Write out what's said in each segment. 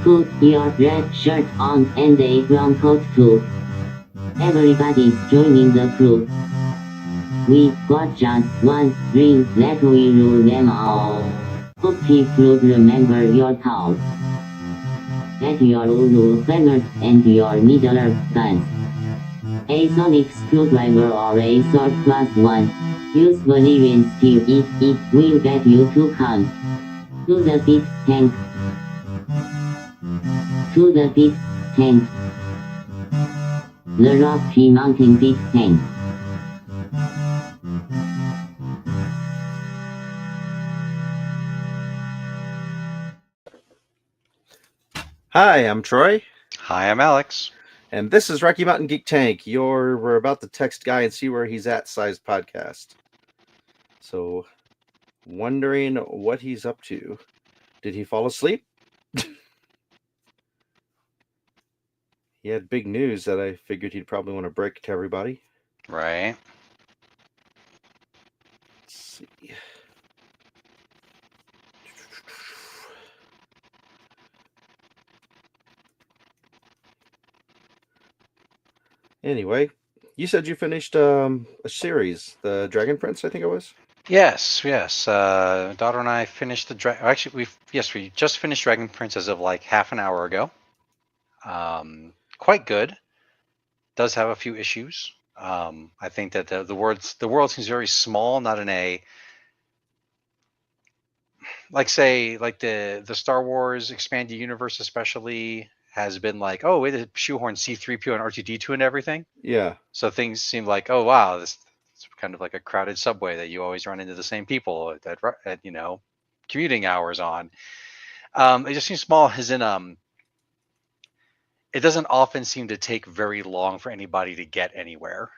Put your red shirt on and a brown coat too. Everybody joining the crew. We got just one drink that we rule them all. Hope you'd remember your thoughts. Get your Uru fingers and your Middle guns. A sonic screwdriver or a sword plus one. Usually when Steve it will get you to come. To the pit tank. To the pit tank. The Rocky Mountain pit tank. Hi, I'm Troy, Hi, I'm Alex. and this is Rocky Mountain Geek Tank, your we're about to text guy and see where he's at sized podcast. So, wondering what he's up to. Did he fall asleep? He had big news that I figured he'd probably want to break to everybody. Right. Let's see. Anyway, you said you finished a series, the Dragon Prince, I think it was. Yes. Daughter and I finished Actually, we just finished Dragon Prince as of like half an hour ago. Quite good. Does have a few issues. I think that the world seems very small, not in a like the Star Wars expanded universe especially has been like, oh, we had to shoehorn C-3PO and R2-D2 and everything. Yeah. So things seem like, oh wow, this it's kind of like a crowded subway that you always run into the same people at commuting hours on. It just seems small, as in it doesn't often seem to take very long for anybody to get anywhere.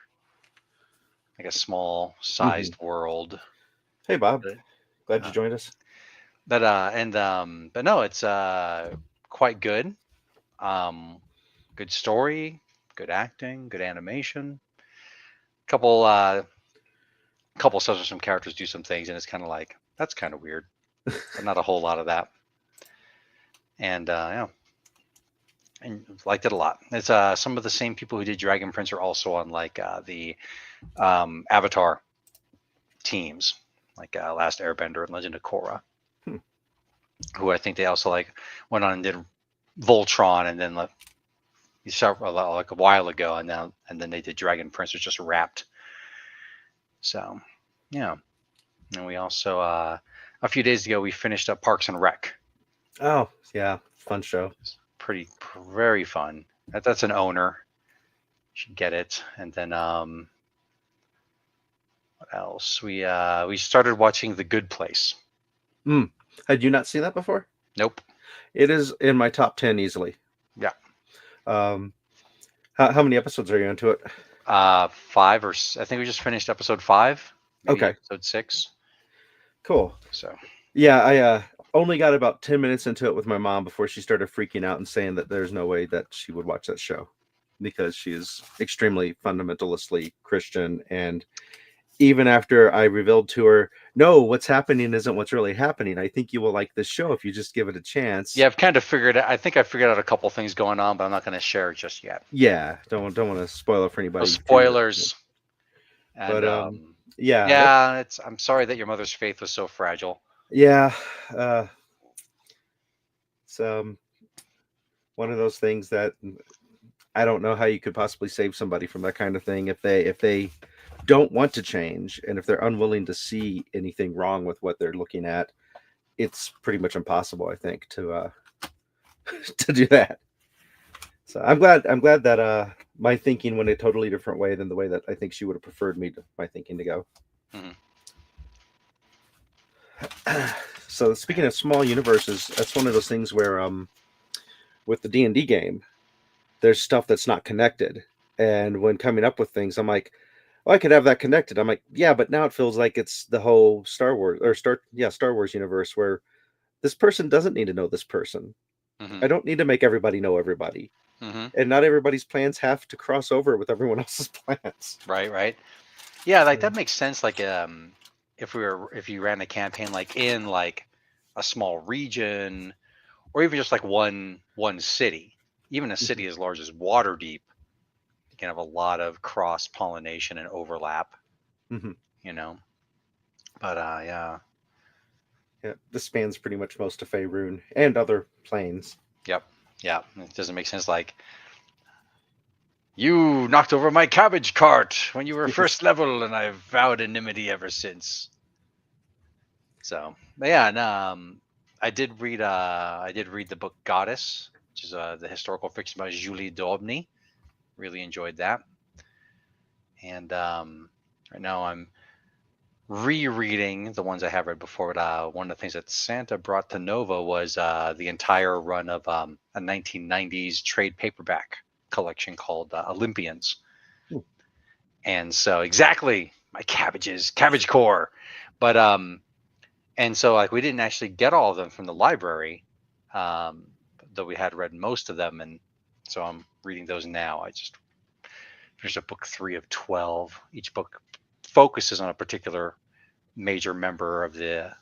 Like a small sized world. Hey, Bob. But, Glad you joined us. but no, it's quite good. Good story, good acting, good animation. Couple stuff where some characters do some things and it's kind of like that's kind of weird, but not a whole lot of that. And yeah, and liked it a lot. It's some of the same people who did Dragon Prince are also on like the Avatar teams, like Last Airbender and Legend of Korra, who I think they also like went on and did Voltron, and then you saw like a while ago, and then they did Dragon Prince, which just wrapped. So yeah, and we also a few days ago we finished up Parks and Rec. Oh, yeah. Fun show. Very fun. That's an owner. You should get it. And then what else? We started watching The Good Place. Had you not seen that before? Nope. It is in my top 10 easily. Yeah. How many episodes are you into it? 5 or I think we just finished episode 5. Maybe Okay. Episode 6. Cool. So. Yeah, I only got about 10 minutes into it with my mom before she started freaking out and saying that there's no way that she would watch that show because she is extremely fundamentalistically Christian. And even after I revealed to her, no, what's happening isn't what's really happening. I think you will like this show if you just give it a chance. Yeah, I've kind of figured out. I think I figured out a couple things going on, but I'm not going to share it just yet. Yeah, don't want to spoil it for anybody. No spoilers. And, but yeah. Yeah, I'm sorry that your mother's faith was so fragile. Yeah, it's one of those things that I don't know how you could possibly save somebody from that kind of thing if they don't want to change and if they're unwilling to see anything wrong with what they're looking at. It's pretty much impossible, I think, to to do that. So I'm glad that my thinking went a totally different way than the way that I think she would have preferred my thinking to go. Mm-hmm. So speaking of small universes, that's one of those things where with the D&D game, there's stuff that's not connected. And when coming up with things, I'm like, oh, I could have that connected. I'm like, yeah, but now it feels like it's the whole Star Wars universe where this person doesn't need to know this person. Mm-hmm. I don't need to make everybody know everybody. Mm-hmm. And not everybody's plans have to cross over with everyone else's plans. Right. Yeah, like that makes sense. Like if you ran a campaign like in like a small region or even just like one city, even a city as large as Waterdeep, you can have a lot of cross pollination and overlap. Mhm. You know, but yeah, Yeah, this spans pretty much most of Faerun and other planes. yep, yeah. It doesn't make sense. Like, you knocked over my cabbage cart when you were first level, and I've vowed enmity ever since. So, but yeah, and, I did read the book Goddess, which is the historical fiction by Julie Daubny. Really enjoyed that. And right now I'm rereading the ones I have read before. But one of the things that Santa brought to Nova was the entire run of a 1990s trade paperback collection called Olympians. Ooh. And so exactly my cabbage core. But and so like we didn't actually get all of them from the library, um, though we had read most of them, and so I'm reading those now. I just finished up book 3 of 12. Each book focuses on a particular major member of the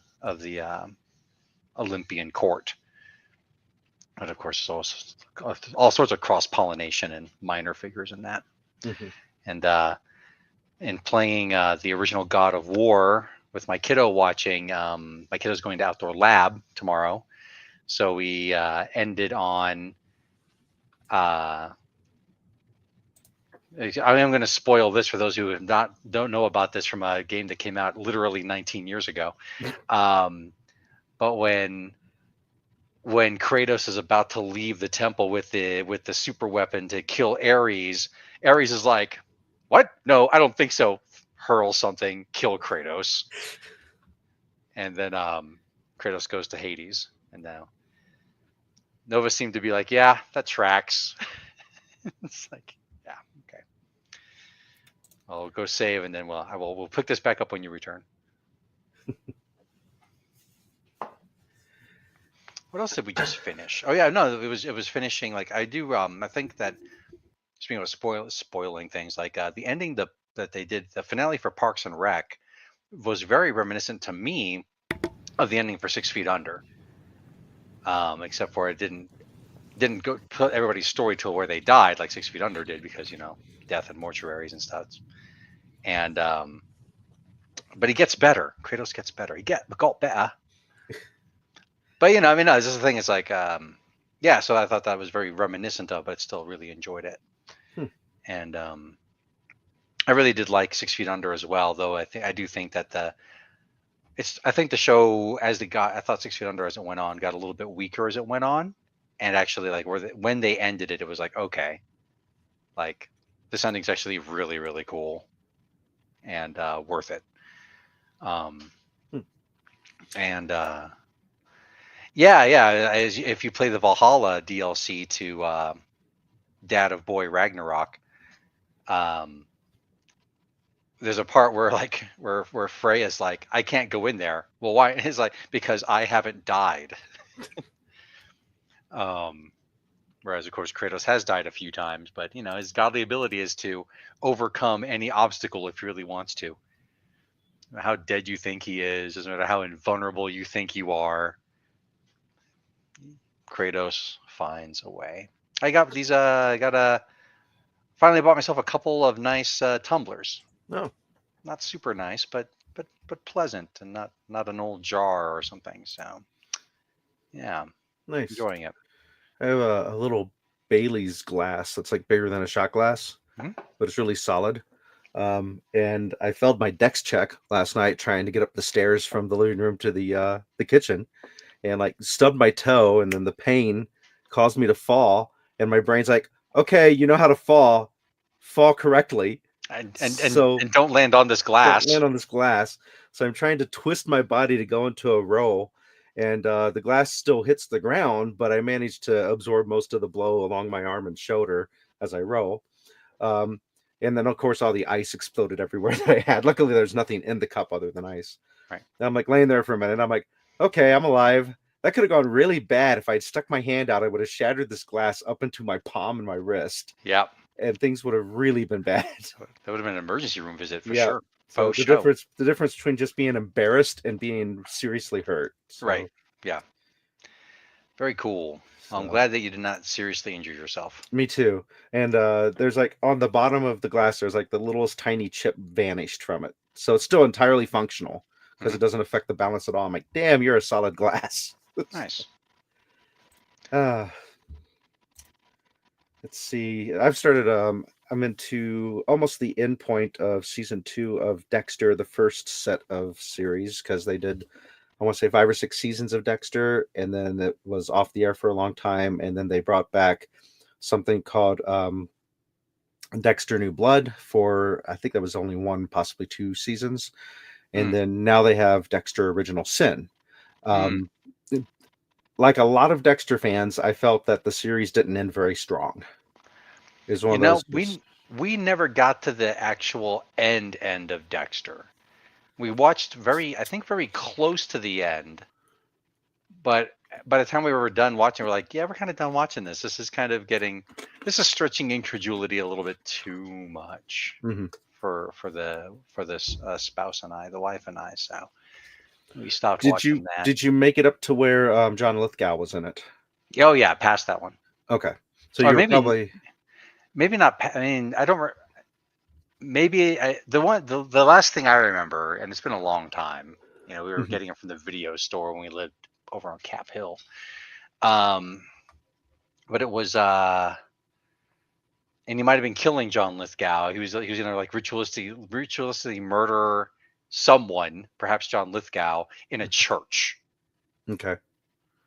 Olympian court. But of course, there's all sorts of cross pollination and minor figures in that. Mhm. And in playing the original God of War with my kiddo watching, my kiddo's going to outdoor lab tomorrow, so we ended on. I am going to spoil this for those who don't know about this from a game that came out literally 19 years ago. But when Kratos is about to leave the temple with the super weapon to kill Ares, Ares is like, "What? No, I don't think so." Hurl something, kill Kratos, and then Kratos goes to Hades. And now Nova seemed to be like, "Yeah, that tracks." It's like, yeah, okay. I'll go save, and then we'll pick this back up when you return. What else did we just finish? Oh yeah, no, it was finishing. Like I do. I think that, speaking of spoiling things, like the ending that they did, the finale for Parks and Rec, was very reminiscent to me of the ending for 6 Feet Under. Except for it didn't go put everybody's story to where they died like 6 Feet Under did, because death and mortuaries and stuff. And but he gets better. Kratos gets better. He got better. But I mean, no, this is the thing. It's like, yeah. So I thought that was very reminiscent of, but still really enjoyed it. And I really did like 6 Feet Under as well, though. I do think that I think the show I thought 6 Feet Under as it went on got a little bit weaker as it went on, and actually like when they ended it, it was like, okay, like this ending's actually really really cool and worth it. And yeah, if you play the Valhalla DLC to Dad of Boy Ragnarok, there's a part where like where Freya's like, I can't go in there. Well, why? He's like, because I haven't died. Whereas of course Kratos has died a few times, but his godly ability is to overcome any obstacle if he really wants to. How dead you think he is, doesn't matter how invulnerable you think you are, Kratos finds a way. I got these. Finally bought myself a couple of nice tumblers. Oh, Not super nice, but pleasant, and not an old jar or something. So yeah, nice. enjoying it. I have a little Bailey's glass that's like bigger than a shot glass, Mhm. but it's really solid. And I failed my dex check last night trying to get up the stairs from the living room to the kitchen, and like stubbed my toe, and then the pain caused me to fall. And my brain's like, okay, you know how to fall correctly, And so don't land on this glass. don't land on this glass. So I'm trying to twist my body to go into a roll, and the glass still hits the ground, but I managed to absorb most of the blow along my arm and shoulder as I roll. And then, of course, all the ice exploded everywhere that I had. Luckily, there's nothing in the cup other than ice. Right. And I'm like laying there for a minute. And I'm like, okay, I'm alive. That could have gone really bad if I'd stuck my hand out. I would have shattered this glass up into my palm and my wrist. Yeah. And things would have really been bad. That would have been an emergency room visit for Yeah. sure. So the difference between just being embarrassed and being seriously hurt. So. Right. Yeah. Very cool. I'm So, glad that you did not seriously injure yourself. me too. And there's like on the bottom of the glass, there's like the littlest tiny chip vanished from it. So it's still entirely functional because it Mhm. doesn't affect the balance at all. I'm like, damn, you're a solid glass. Nice. uh, let's see. I've started. I'm into almost the end point of season 2 of Dexter, the first set of series, because they did, I want to say 5 or 6 seasons of Dexter, and then it was off the air for a long time, and then they brought back something called Dexter New Blood for, I think that was only one, possibly 2 seasons, and Mm. then now they have Dexter Original Sin. Mm. Um, like a lot of Dexter fans, I felt that the series didn't end very strong. Is one You of know, those we never got to the actual end of Dexter. We watched I think very close to the end, but by the time we were done watching, we're like, yeah, we're kind of done watching this. This is stretching incredulity a little bit too much Mhm. for this spouse and I, the wife and I. So we stopped Did watching you that. did you make it up to where John Lithgow was in it? Oh yeah, past that one, Okay, so or you were probably maybe not. I mean, I don't. Maybe the last thing I remember, and it's been a long time. You know, we were Mhm. getting it from the video store when we lived over on Cap Hill. Um, but it was and he might have been killing John Lithgow. He was gonna like ritualistically murder someone, perhaps John Lithgow, in a church, okay.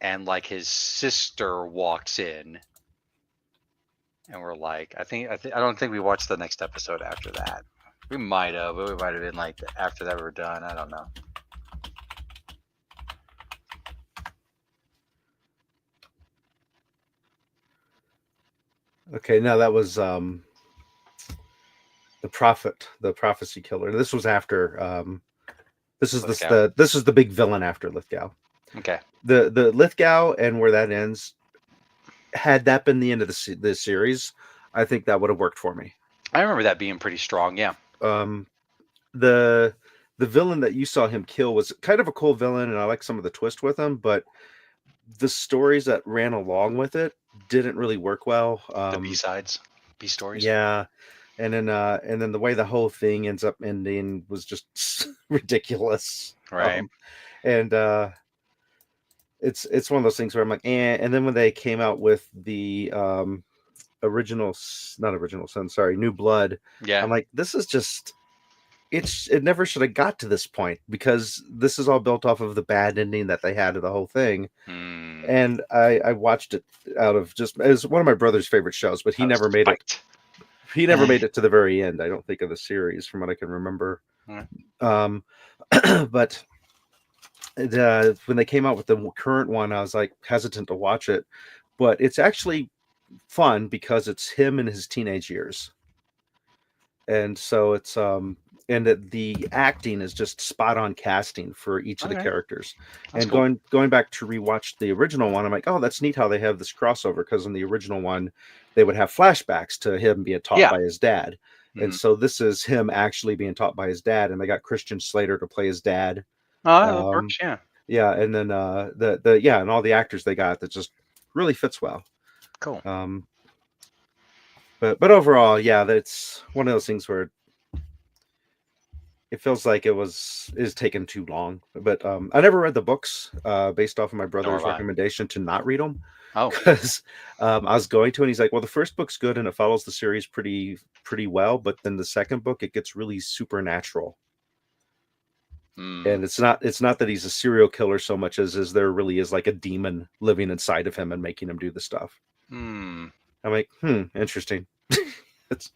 and like his sister walks in, and we're like, I don't think we watched the next episode after that. We might have, but we might have been like after that we were done. I don't know. Okay, now that was the prophet, the prophecy killer. This was after Lithgow. this is the big villain after Lithgow. Okay. The Lithgow and where that ends, had that been the end of the series, I think that would have worked for me. I remember that being pretty strong. Yeah. Um, the the villain that you saw him kill was kind of a cool villain, and I like some of the twist with him, but the stories that ran along with it didn't really work well. The B sides, B stories. Yeah, and then the way the whole thing ends up ending was just ridiculous. Right. And it's one of those things where I'm like, and then when they came out with the not original son, sorry, New Blood, Yeah. I'm like, this is just it never should have got to this point because this is all built off of the bad ending that they had of the whole thing. Hmm. And I watched it out of just as one of my brother's favorite shows, but he Out of never made it. spite. He never made it to the very end. I don't think of the series from what I can remember. Mm. Um, but when they came out with the current one, I was like hesitant to watch it, but it's actually fun because it's him in his teenage years, and so it's and the acting is just spot on casting for each of the Okay. characters. That's And cool. going back to rewatch the original one, I'm like, oh, that's neat how they have this crossover because in the original one they would have flashbacks to him being taught Yeah. by his dad. And Mhm. so this is him actually being taught by his dad, and they got Christian Slater to play his dad. Oh, that Um, works. Yeah. yeah, and then the yeah, and all the actors they got that just really fits well. Cool. But overall, yeah, that's one of those things where it feels like is taking too long. But I never read the books based off of my Nor brother's have I. recommendation to not read them Oh. because I was going to, and he's like, well, the first book's good and it follows the series pretty well, but then the second book it gets really supernatural. Mm. And it's not that he's a serial killer so much as there really is like a demon living inside of him and making him do the stuff. Hmm. I'm like, interesting. It's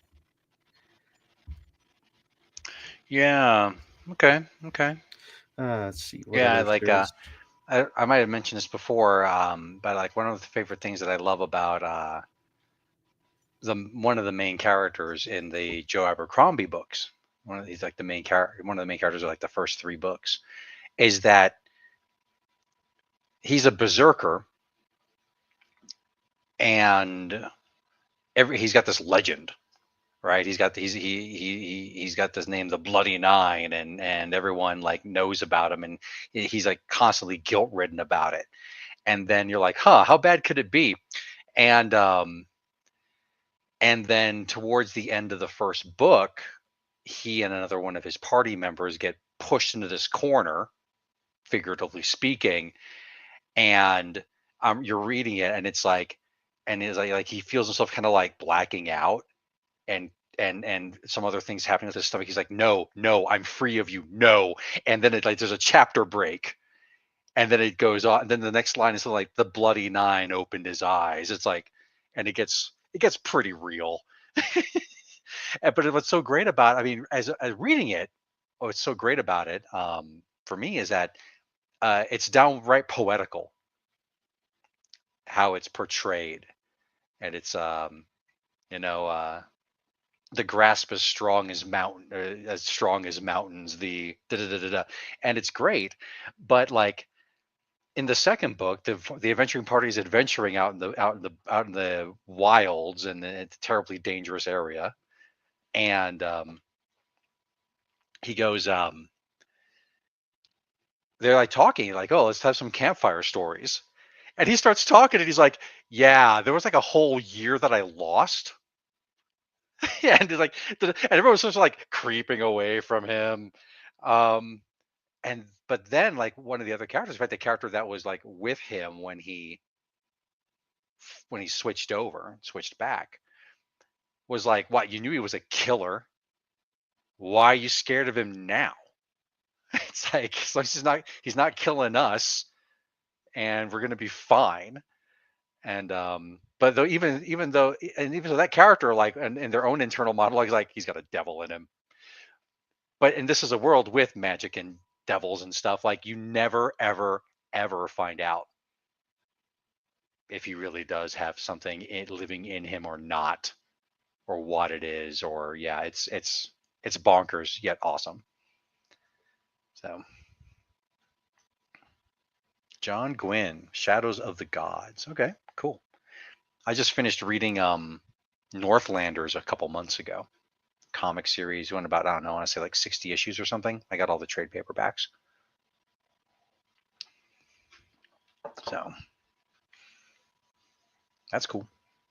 Yeah. Okay. Okay. let's see what Yeah. other Like series. I might have mentioned this before, but like one of the favorite things that I love about one of the main characters in the Joe Abercrombie books, he's like the main character. One of the main characters are like the first 3 books, is that he's a berserker, and he's got this legend, right? He's got this name, the Bloody Nine, and everyone like knows about him, and he's like constantly guilt ridden about it. and then you're like, huh, how bad could it be? And then towards the end of the first book, he and another one of his party members get pushed into this corner, figuratively speaking, and you're reading it, and it's like, he feels himself kind of like blacking out, and some other things happening with his stomach. He's like, no, no, I'm free of you, no. And then it like there's a chapter break, and then it goes on. And then the next line is like, the bloody nine opened his eyes. It's like, and it gets pretty real. But what's so great about, I mean, as reading it, what's so great about it, for me, is that it's downright poetical how it's portrayed, and it's you know the grasp as strong as as strong as mountains, the da da da da da, and it's great. But like in the second book, the adventuring party is adventuring out in the wilds, and it's a terribly dangerous area, and he goes they're like talking like, oh, let's have some campfire stories, and he starts talking, and he's like, yeah, there was like a whole year that I lost. Yeah, and he's like, and everyone's just like creeping away from him. um and but then like one of the other characters, in fact, the character that was like with him when he switched back, was like, what, you knew he was a killer, why are you scared of him now? It's like, so he's not killing us, and we're gonna be fine. And but though, even though that character, like, in their own internal monologue, is like, he's got a devil in him. And this is a world with magic and devils and stuff. Like, you never ever ever find out if he really does have something living in him or not, or what it is. Or yeah, it's bonkers yet awesome. So John Gwynn, Shadows of the Gods. Okay, cool. I just finished reading Northlanders a couple months ago. Comic series, went about, I don't know, I want to say like 60 issues or something. I got all the trade paperbacks. So that's cool.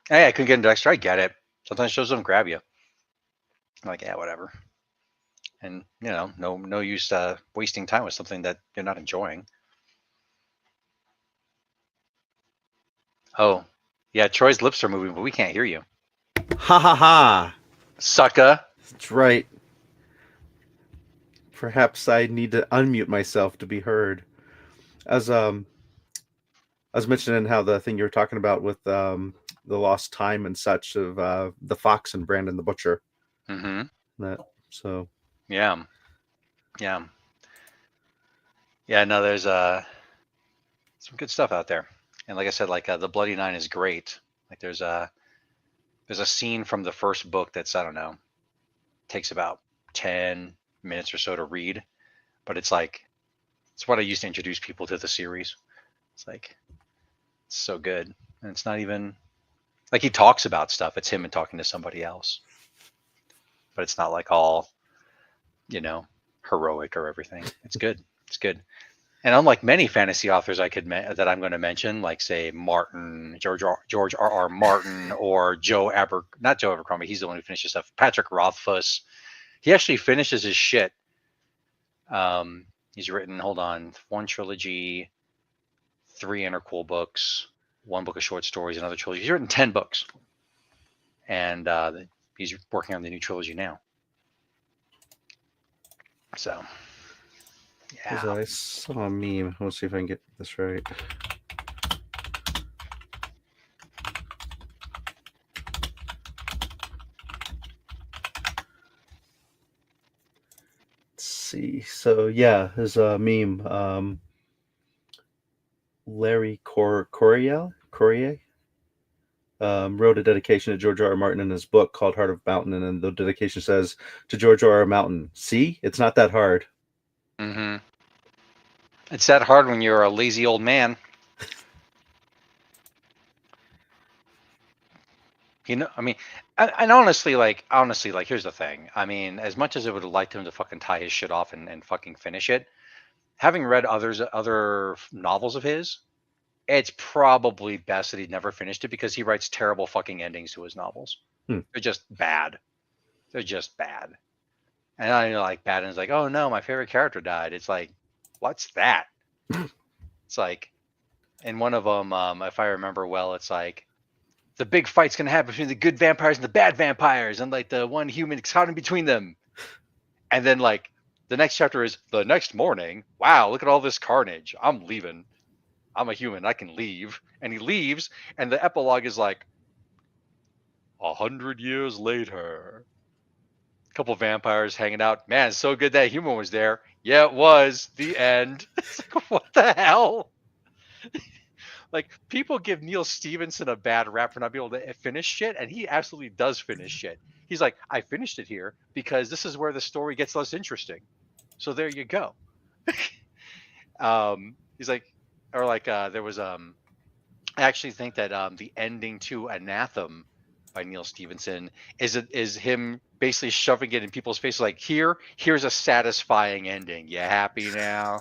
Hey, I couldn't get into extra. I get it. Sometimes shows don't grab you. I'm like, yeah, whatever. And no use wasting time with something that you're not enjoying. Oh, yeah, Troy's lips are moving, but we can't hear you. Ha ha ha! Sucker. That's right. Perhaps I need to unmute myself to be heard. As I was mentioning how the thing you were talking about with the lost time and such of the Fox and Brandon the Butcher. Mm-hmm. That so. Yeah. No, there's some good stuff out there, and like I said, like the Bloody Nine is great. Like there's a scene from the first book that's, I don't know, takes about 10 minutes or so to read, but it's like, it's what I used to introduce people to the series. It's like, it's so good, and it's not even like he talks about stuff. It's him and talking to somebody else, but it's not like all, heroic or everything. It's good. It's good. And unlike many fantasy authors that I'm going to mention, like say George R. Martin, or not Joe Abercrombie, he's the one who finishes stuff. Patrick Rothfuss, he actually finishes his shit. He's written, hold on, 1 trilogy, 3 interquel books, 1 book of short stories, another trilogy. He's written 10 books, and he's working on the new trilogy now. So, yeah. I saw a meme. Let's see if I can get this right. Let's see. So yeah, there's a meme. Larry Coryell wrote a dedication to George R. Martin in his book called Heart of Mountain, and then the dedication says, to George R. Martin, see, it's not that hard. Mm-hmm. It's that hard when you're a lazy old man. I mean, and honestly, here's the thing. I mean, as much as I would have liked him to fucking tie his shit off and fucking finish it, having read other novels of his, it's probably best that he never finished it because he writes terrible fucking endings to his novels. Hmm. They're just bad. They're just bad. And I like bad, and it's like, oh no, my favorite character died. It's like, what's that? It's like, in one of them, if I remember well, it's like the big fight's gonna happen between the good vampires and the bad vampires, and like the one human caught in between them. And then like the next chapter is the next morning. Wow, look at all this carnage. I'm leaving. I'm a human. I can leave. And he leaves, and the epilogue is like 100 years later. Couple vampires hanging out. Man, it's so good that human was there. Yeah, it was. The end. It's like, what the hell? Like, people give Neil Stevenson a bad rap for not being able to finish shit, and he absolutely does finish shit. He's like, I finished it here because this is where the story gets less interesting. So there you go. He's like, or like, there was I actually think that the ending to Anathem by Neil Stevenson is him basically shoving it in people's faces like, here's a satisfying ending. You happy now?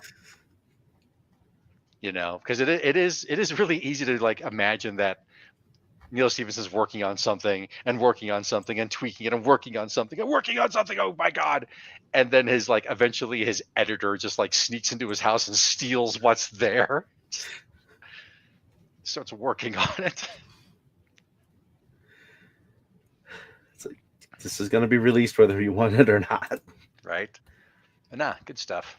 You know, because it is really easy to like imagine that Neil Stephenson's working on something and working on something and tweaking it and working on something and working on something. Oh my god! And then his like eventually his editor just like sneaks into his house and steals what's there. Starts working on it. It's like, this is going to be released whether you want it or not. Right? But nah, good stuff.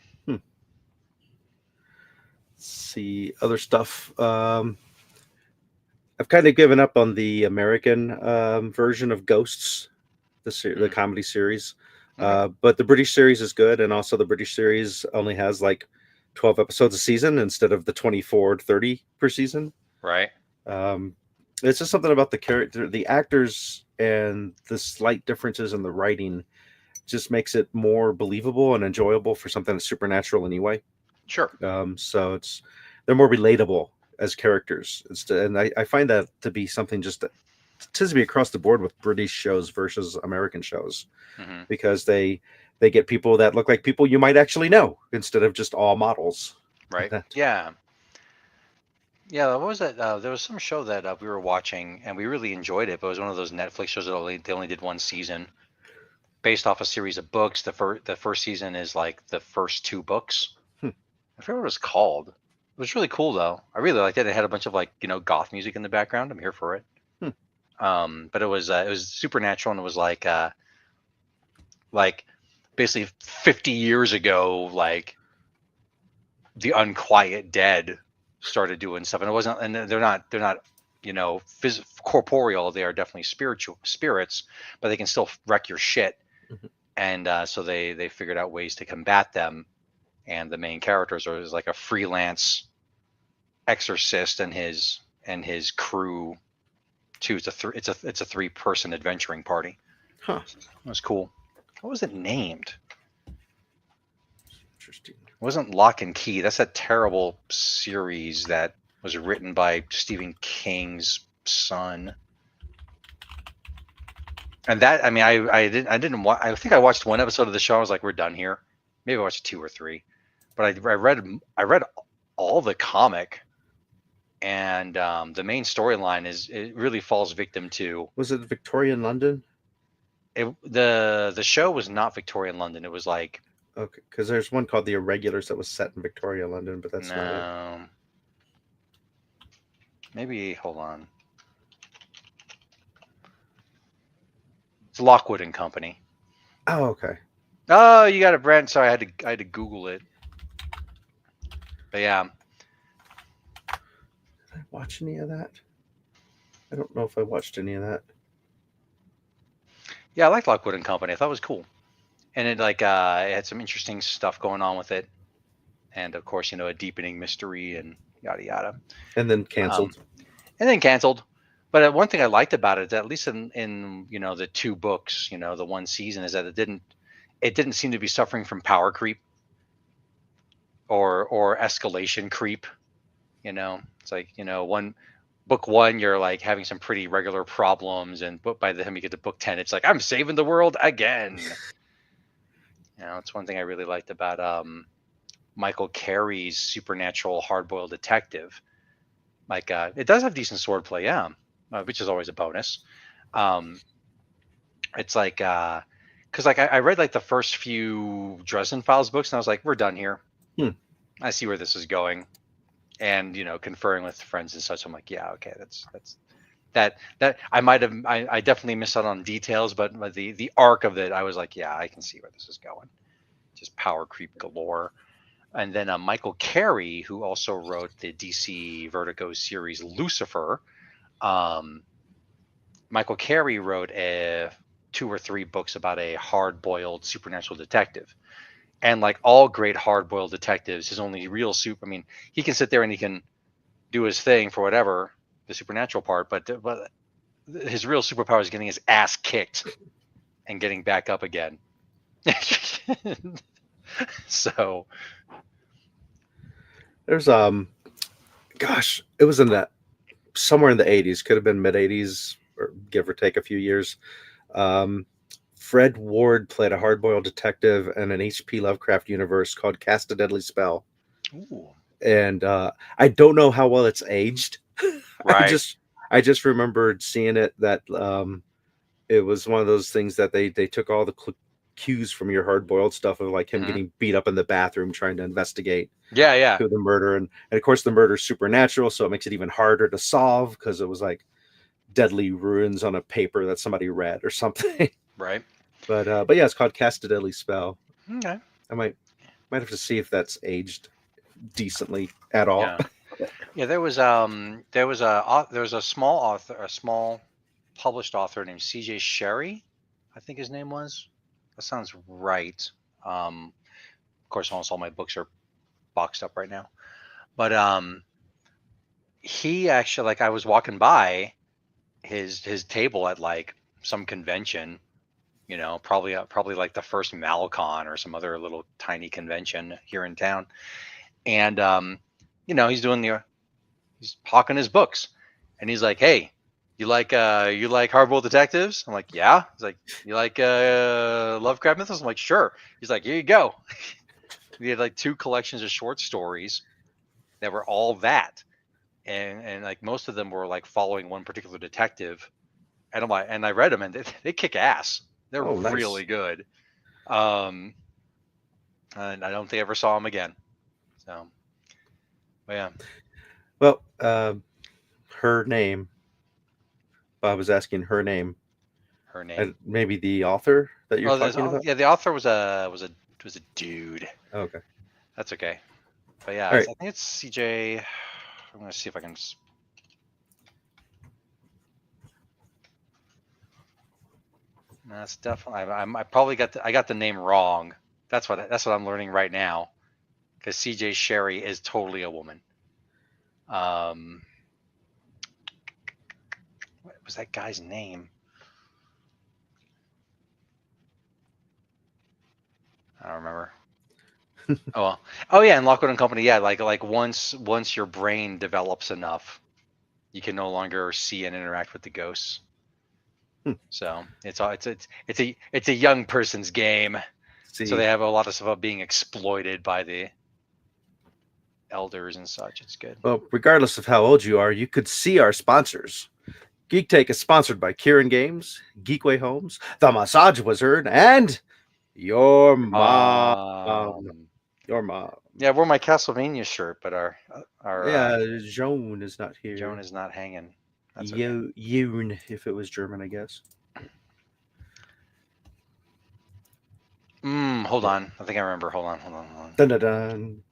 See other stuff. I've kind of given up on the American version of Ghosts, the comedy series. Okay. But the British series is good, and also the British series only has like 12 episodes a season instead of the 24 to 30 per season. Right. It's just something about the character, the actors, and the slight differences in the writing just makes it more believable and enjoyable for something that's supernatural anyway. Sure. So they're more relatable as characters, and I find that to be something just that tends to be across the board with British shows versus American shows, because they get people that look like people you might actually know instead of just all models. Right. Yeah. Yeah. What was that? There was some show that we were watching and we really enjoyed it, but it was one of those Netflix shows that they only did one season, based off a series of books. The first season is like the first two books. I forget what it was called. It was really cool though. I really liked it. It had a bunch of like goth music in the background. I'm here for it. But it was supernatural, and it was like basically 50 years ago, like the Unquiet Dead started doing stuff, and it wasn't, and they're not corporeal. They are definitely spiritual spirits, but they can still wreck your shit. And so they figured out ways to combat them. And the main characters is like a freelance exorcist and his crew too. It's a 3-person adventuring party. Huh. It was cool. What was it named? Interesting. It wasn't Lock and Key. That's that terrible series that was written by Stephen King's son. And that, I mean, I didn't watch. I think I watched one episode of the show. I was like, we're done here. Maybe I watched 2 or 3, but I read all the comic, and the main storyline it really falls victim to. Was it Victorian London? The show was not Victorian London. It was like, okay, because there's one called The Irregulars that was set in Victoria, London, but that's not it. Maybe hold on. It's Lockwood and Company. Oh, okay. Oh, you got it, Brent. Sorry, I had to Google it. But yeah. Did I watch any of that? I don't know if I watched any of that. Yeah, I liked Lockwood and Company. I thought it was cool. And it it had some interesting stuff going on with it. And of course, a deepening mystery and yada yada. And then canceled. But one thing I liked about it is that at least in the 2 books, the one season, is that it didn't seem to be suffering from power creep or escalation creep. It's like, book 1, you're like having some pretty regular problems, and by the time you get to book 10, it's like, I'm saving the world again. It's one thing I really liked about Michael Carey's supernatural hard-boiled detective. Like it does have decent swordplay, yeah, which is always a bonus. Um, it's like because like I read like the first few Dresden Files books, and I was like, we're done here. Hmm. I see where this is going, and conferring with friends and such, I'm like, yeah, okay, that's that I might have I definitely missed out on details, but the arc of it, I was like, yeah, I can see where this is going. Just power creep galore. And then Michael Carey, who also wrote the DC Vertigo series Lucifer, um, Michael Carey wrote 2 or 3 books about a hard-boiled supernatural detective. And like all great hard-boiled detectives, his only real I mean, he can sit there and he can do his thing for whatever the supernatural part, but his real superpower is getting his ass kicked and getting back up again. So There's gosh, it was in that somewhere in the 80s, could have been mid 80s or give or take a few years. Um, Fred Ward played a hard-boiled detective in an H.P. Lovecraft universe called Cast a Deadly Spell, ooh, and I don't know how well it's aged. I right. just I just remembered seeing it that it was one of those things that they took all the cues from your hard-boiled stuff of like him Mhm. getting beat up in the bathroom trying to investigate Yeah. who the murder, and of course the murder's supernatural, so it makes it even harder to solve because it was like deadly ruins on a paper that somebody read or something. Right. But yeah, it's called Cast a Deadly Spell. Okay. I might have to see if that's aged decently at all. Yeah. Yeah. There was a small author, a small published author named C.J. Sherry, I think his name was. That sounds right. Of course, almost all my books are boxed up right now. But he actually, like, I was walking by his table at like some convention, probably like the first Malcon or some other little tiny convention here in town, and he's hawking his books, and he's like, "Hey, you like hardboiled detectives?" I'm like, "Yeah." He's like, "You like Lovecraft mythos?" I'm like, "Sure." He's like, "Here you go." We had like 2 collections of short stories that were all that, and like most of them were like following one particular detective, and I read them, and they kick ass. They're Oh, nice. really good. Um, and I don't think I ever saw him again. So, but yeah, Well, her name. Bob was asking her name. her name. Maybe the author that you're Oh, talking about. yeah, the author was a dude. Oh, okay. That's okay. But yeah, All I right. think it's CJ. I'm gonna see if I can. That's definitely. I probably I got the name wrong. That's what I'm learning right now. Because CJ Sherry is totally a woman. Um, what was that guy's name? I don't remember. Oh well. Oh yeah, and Lockwood and Company. Yeah, like once your brain develops enough, you can no longer see and interact with the ghosts. Hmm. So it's a young person's game. So See, they have a lot of stuff about being exploited by the elders and such. It's good. well, regardless of how old you are, you could see our sponsors. Geek Take is sponsored by Kieran Games, Geekway Homes, The Massage Wizard, and your mom. Um, Your mom. yeah, I wore my Castlevania shirt, but our Yeah, Joan is not Joan here. is not hanging. That's okay. Yoon, if it was German, I guess. Hold on. I think I remember. Hold on. Dun dun dun.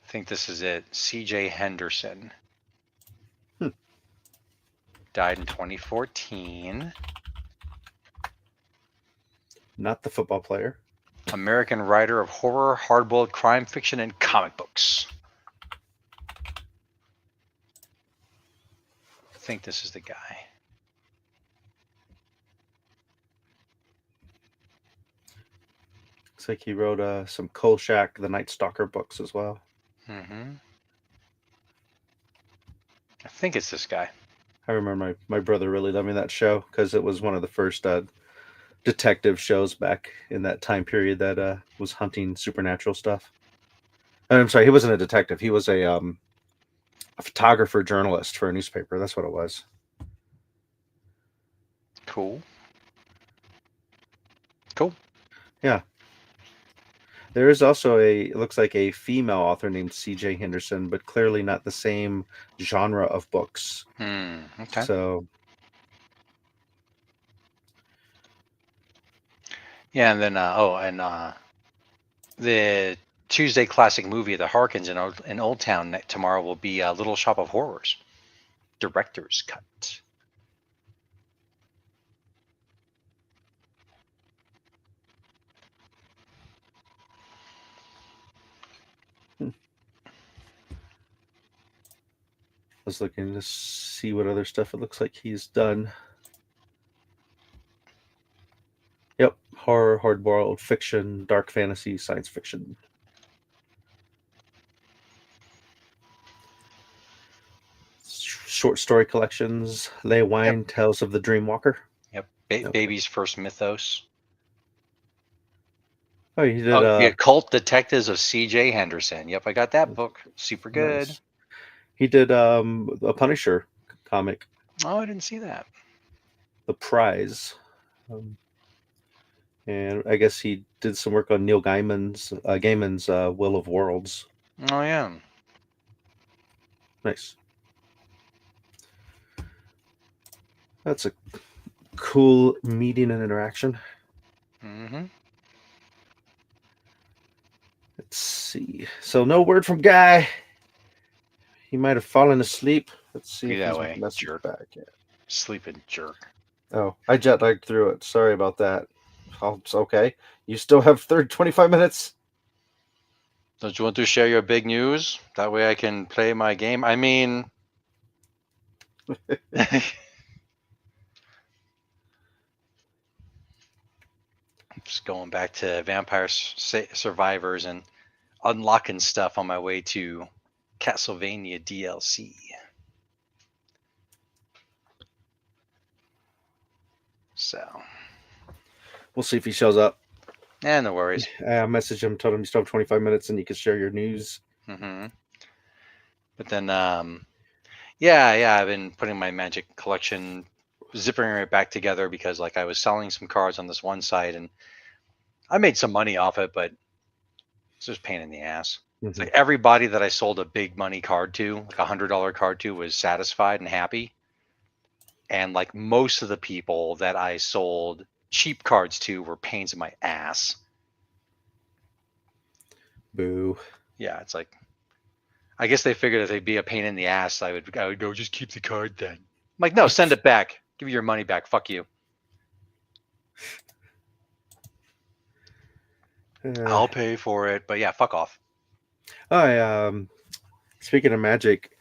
I think this is it. C.J. Henderson Hmm. died in 2014. Not the football player. American writer of horror, hardboiled crime fiction, and comic books. I think this is the guy. Looks like he wrote some Kolchak, the Night Stalker books as well. I think it's this guy. I remember my brother really loving that show because it was one of the first detective shows back in that time period that was hunting supernatural stuff. I'm sorry, he wasn't a detective. He was a photographer journalist for a newspaper. That's what it was. Cool. Cool. Yeah. There is also it looks like a female author named C.J. Henderson, but clearly not the same genre of books. Okay. So, Yeah, and then the Tuesday classic movie, The Harkins in Old Town tomorrow will be Little Shop of Horrors, director's cut. I was looking to see what other stuff it looks like he's done. Yep, horror, hardboiled fiction, dark fantasy, science fiction. Short story collections, Lay Wine, Yep. Tales of the Dreamwalker. Yep. Okay. Baby's First Mythos. Oh, he did. The Occult Detectives of C.J. Henderson. Yep, I got that book. Super good. Nice. He did a Punisher comic, Oh, I didn't see that. The Prize. And I guess he did some work on Neil Gaiman's Will of Worlds. Oh yeah. Nice. That's a cool meeting and interaction. Mm-hmm. Let's see. So no word from Guy. He might have fallen asleep. Let's see Be if that he's way, messaged jerk. back yet. Sleeping jerk. Oh, I jet lagged through it. Sorry about that. Oh, it's okay. You still have 25 minutes? Don't you want to share your big news? That way I can play my game. I mean, just going back to Vampire Survivors and unlocking stuff on my way to Castlevania DLC. So, We'll see if he shows up. no worries. I messaged him, told him you still have 25 minutes and you can share your news. Mm-hmm. But then, yeah, I've been putting my Magic collection, zipping it back together because, like, I was selling some cards on this one site and I made some money off it, but it's just a pain in the ass. It's like everybody that I sold a big money card to, like $100 card to, was satisfied and happy. And like most of the people that I sold cheap cards to were pains in my ass. Boo. Yeah, it's like, I guess they figured if they'd be a pain in the ass, I would go, just keep the card then. I'm like, no, send it back. Give me your money back. Fuck you. I'll pay for it, but yeah, fuck off. Speaking of Magic,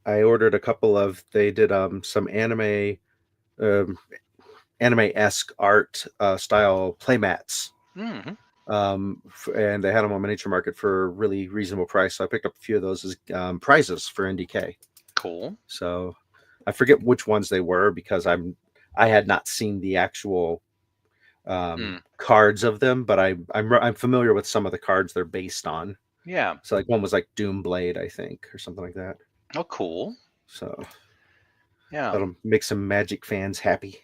I ordered a couple of. They did some anime-esque art style playmats. Mm-hmm. And they had them on Miniature Market for a really reasonable price. So I picked up a few of those as prizes for NDK. Cool. So I forget which ones they were because I had not seen the actual cards of them, but I'm familiar with some of the cards they're based on. Yeah. So like one was like Doom Blade, I think, or something like that. Oh, cool. So yeah, that'll make some Magic fans happy.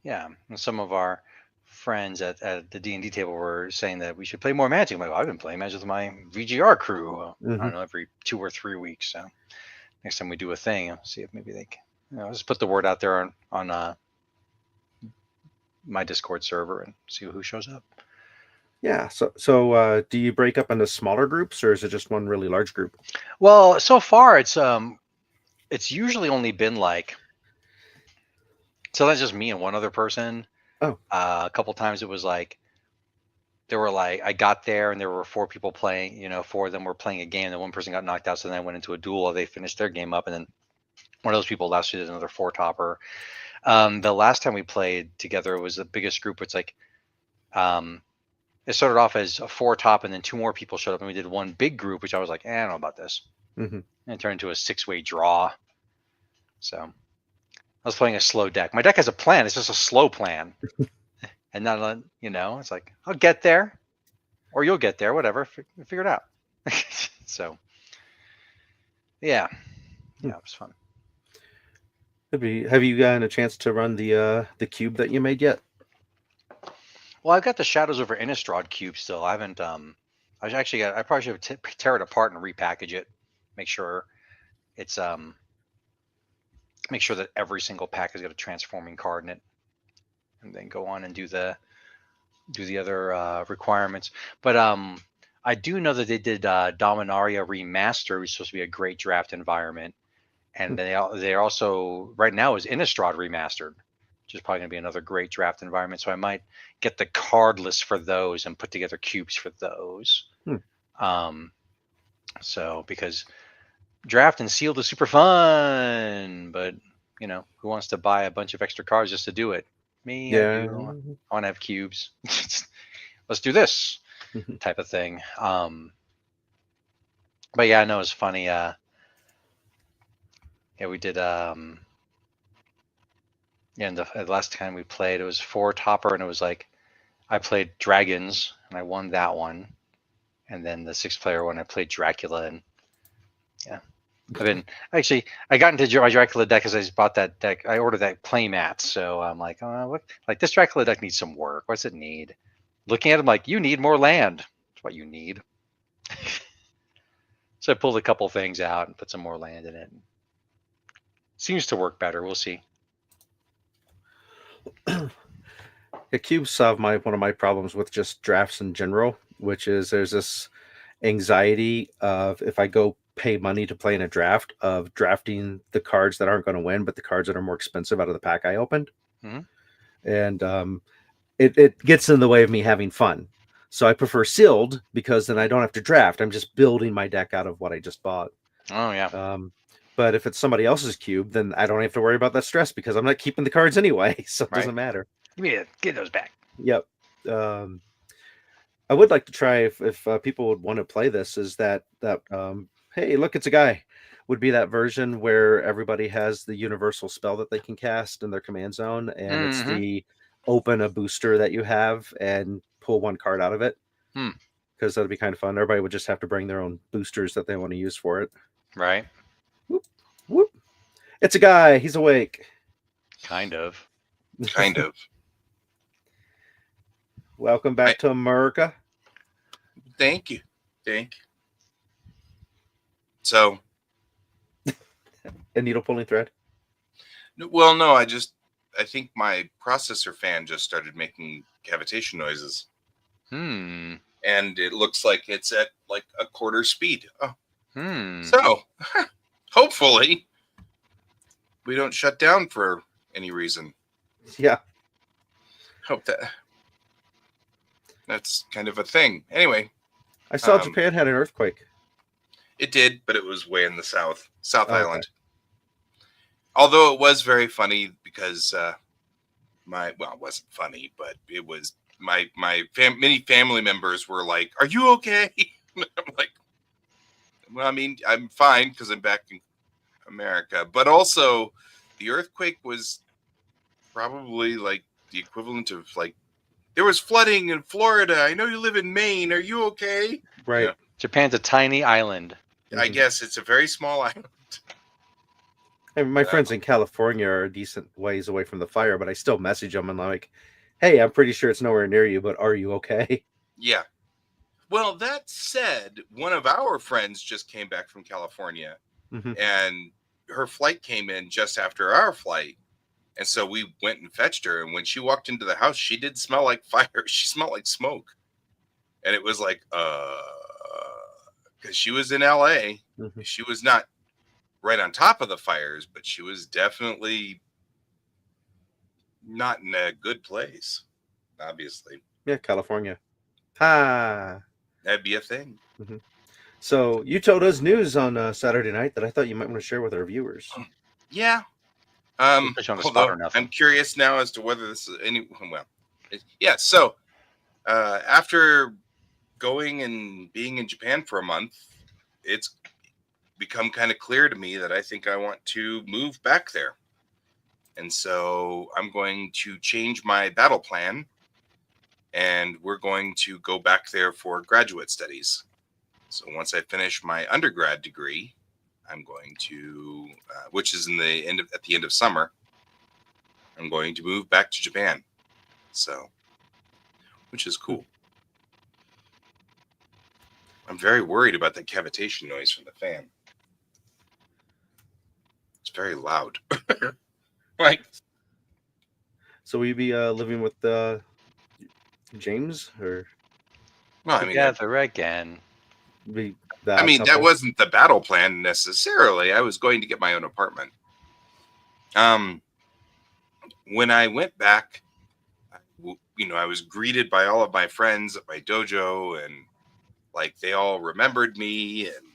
Yeah, and some of our friends at the D&D table were saying that we should play more Magic. I'm like, well, I've been playing Magic with my VGR crew. I don't know, every 2 or 3 weeks. So next time we do a thing, I'll see if maybe they can, just put the word out there on my Discord server and see who shows up. Yeah. So do you break up into smaller groups or is it just one really large group? Well, so far it's usually only been like, so that's just me and one other person. Oh. A couple times it was like, there were like, I got there and there were 4 people playing, 4 of them were playing a game and one person got knocked out. So then I went into a duel. They finished their game up and then one of those people last year did another 4-topper. The last time we played together was the biggest group. It's like, it started off as a 4-top and then 2 more people showed up and we did one big group, which I was like, I don't know about this. Mm-hmm. And it turned into a 6-way draw. So I was playing a slow deck. My deck has a plan. It's just a slow plan. And then, it's like, I'll get there or you'll get there, whatever. Figure it out. So, yeah. Yeah, it was fun. Have you gotten a chance to run the cube that you made yet? Well, I've got the Shadows over Innistrad cube still. I haven't. I probably should tear it apart and repackage it. Make sure it's Make sure that every single pack has got a transforming card in it, and then go on and do the other requirements. But I do know that they did Dominaria Remaster, which is supposed to be a great draft environment, and they're also right now is Innistrad Remastered, which is probably going to be another great draft environment. So I might get the card list for those and put together cubes for those. So because draft and sealed is super fun, but who wants to buy a bunch of extra cards just to do it? Me, I do. I want to have cubes. Let's do this type of thing. But yeah, I know it's funny. Yeah, we did. And the last time we played, it was 4 topper, and it was like I played dragons and I won that one, and then the 6-player one I played Dracula, and yeah. I got into my Dracula deck because I just bought that deck. I ordered that playmat, so I'm like, what? Like this Dracula deck needs some work. What's it need? Looking at him like, you need more land. That's what you need. So I pulled a couple things out and put some more land in it. Seems to work better. We'll see. Cubes solve one of my problems with just drafts in general, which is there's this anxiety of if I go pay money to play in a draft of drafting the cards that aren't going to win, but the cards that are more expensive out of the pack I opened. And it gets in the way of me having fun. So I prefer sealed because then I don't have to draft. I'm just building my deck out of what I just bought. Oh yeah. But if it's somebody else's cube, then I don't have to worry about that stress because I'm not keeping the cards anyway. So it doesn't matter. Yeah, get those back. Yep. I would like to try if people would want to play this. Is that hey, look, it's a guy. Would be that version where everybody has the universal spell that they can cast in their command zone, and it's the open a booster that you have and pull one card out of it. Because that'd be kind of fun. Everybody would just have to bring their own boosters that they want to use for it. Right. Whoop, whoop. It's a guy. He's awake. Kind of. Welcome back to America. Thank you. So, a needle pulling thread? Well, no, I think my processor fan just started making cavitation noises. And it looks like it's at like a quarter speed. So, hopefully, we don't shut down for any reason. Yeah. Hope that's kind of a thing. Anyway. I saw Japan had an earthquake. It did, but it was way in the South Island. Although it was very funny because it wasn't funny, but it was many family members were like, "Are you okay?" I'm like, "Well, I mean, I'm fine because I'm back in America." But also, the earthquake was probably like the equivalent of like there was flooding in Florida. I know you live in Maine. Are you okay? Right. Yeah. Japan's a tiny island. I guess it's a very small island. And my friends in California are a decent ways away from the fire, but I still message them and I'm like, "Hey, I'm pretty sure it's nowhere near you, but are you okay?" Yeah. Well, that said, one of our friends just came back from California, and her flight came in just after our flight. And so we went and fetched her. And when she walked into the house, she did smell like fire. She smelled like smoke. And it was like, because she was in LA. She was not right on top of the fires, but she was definitely not in a good place, obviously. Yeah, California. Ha! That'd be a thing. So you told us news on Saturday night that I thought you might want to share with our viewers. Yeah. Although I'm curious now as to whether this is so after going and being in Japan for a month, it's become kind of clear to me that I think I want to move back there. And so I'm going to change my battle plan, and we're going to go back there for graduate studies. So once I finish my undergrad degree, I'm going to, which is at the end of summer, I'm going to move back to Japan. So, which is cool. I'm very worried about the cavitation noise from the fan. It's very loud. Like, So will you be living with James, or well, I mean, Together again. be that couple? wasn't the battle plan necessarily. I was going to get my own apartment. When I went back, I was greeted by all of my friends at my dojo, and like they all remembered me, and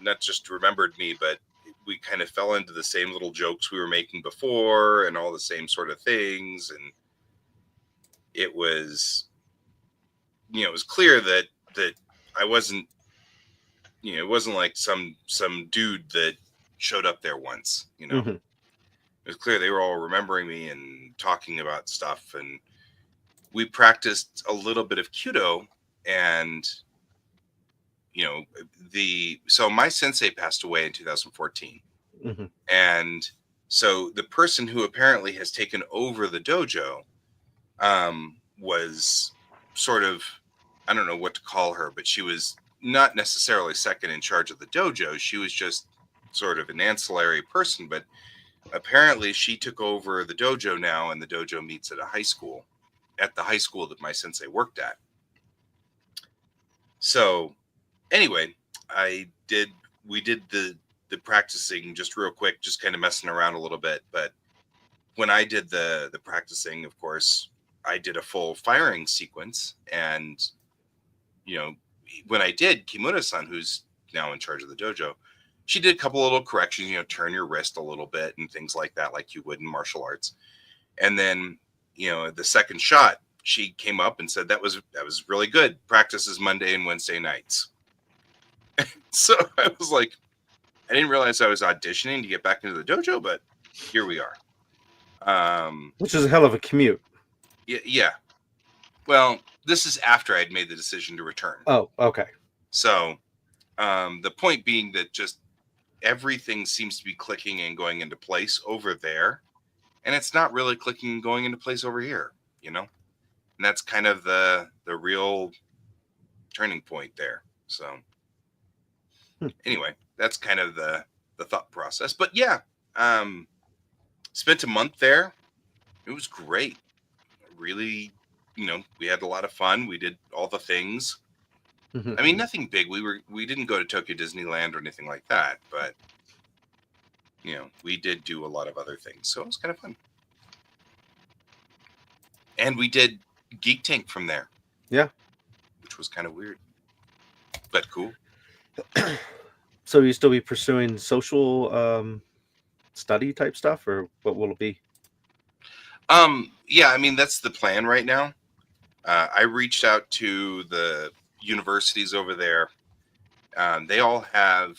not just remembered me, but we kind of fell into the same little jokes we were making before and all the same sort of things. And it was, it was clear that I wasn't, it wasn't like some dude that showed up there once, Mm-hmm. It was clear they were all remembering me and talking about stuff. And we practiced a little bit of Kyudo, and so my sensei passed away in 2014. Mm-hmm. And so the person who apparently has taken over the dojo was sort of, I don't know what to call her, but she was not necessarily second in charge of the dojo. She was just sort of an ancillary person, but apparently she took over the dojo now, and the dojo meets at the high school that my sensei worked at. So anyway, we did the practicing just real quick, just kind of messing around a little bit. But when I did the practicing, of course, I did a full firing sequence. And, when I did, Kimura-san, who's now in charge of the dojo, she did a couple little corrections, turn your wrist a little bit and things like that, like you would in martial arts. And then, the second shot, she came up and said, that was really good. Practice is Monday and Wednesday nights. So I was like, I didn't realize I was auditioning to get back into the dojo, but here we are. Which is a hell of a commute. Yeah. Well, this is after I'd made the decision to return. Oh, okay. So the point being that just everything seems to be clicking and going into place over there, and it's not really clicking and going into place over here, And that's kind of the real turning point there. So anyway, that's kind of the thought process. But yeah, spent a month there. It was great. Really, we had a lot of fun. We did all the things. Mm-hmm. I mean, nothing big. We didn't go to Tokyo Disneyland or anything like that, but we did do a lot of other things. So it was kind of fun. And we did Geek Tank from there. Yeah. Which was kind of weird, but cool. So you still be pursuing social study type stuff, or what will it be? Yeah, I mean, that's the plan right now. I reached out to the universities over there. They all have,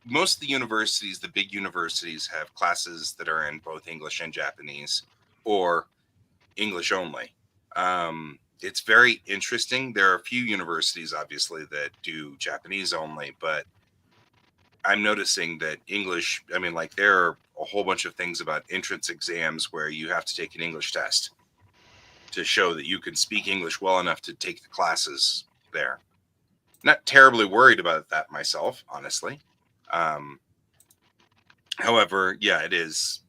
most of the universities, the big universities, have classes that are in both English and Japanese, or English only. It's very interesting. There are a few universities, obviously, that do Japanese only, but I'm noticing that English, I mean, like, there are a whole bunch of things about entrance exams where you have to take an English test to show that you can speak English well enough to take the classes there. Not terribly worried about that myself, honestly. However, yeah, it is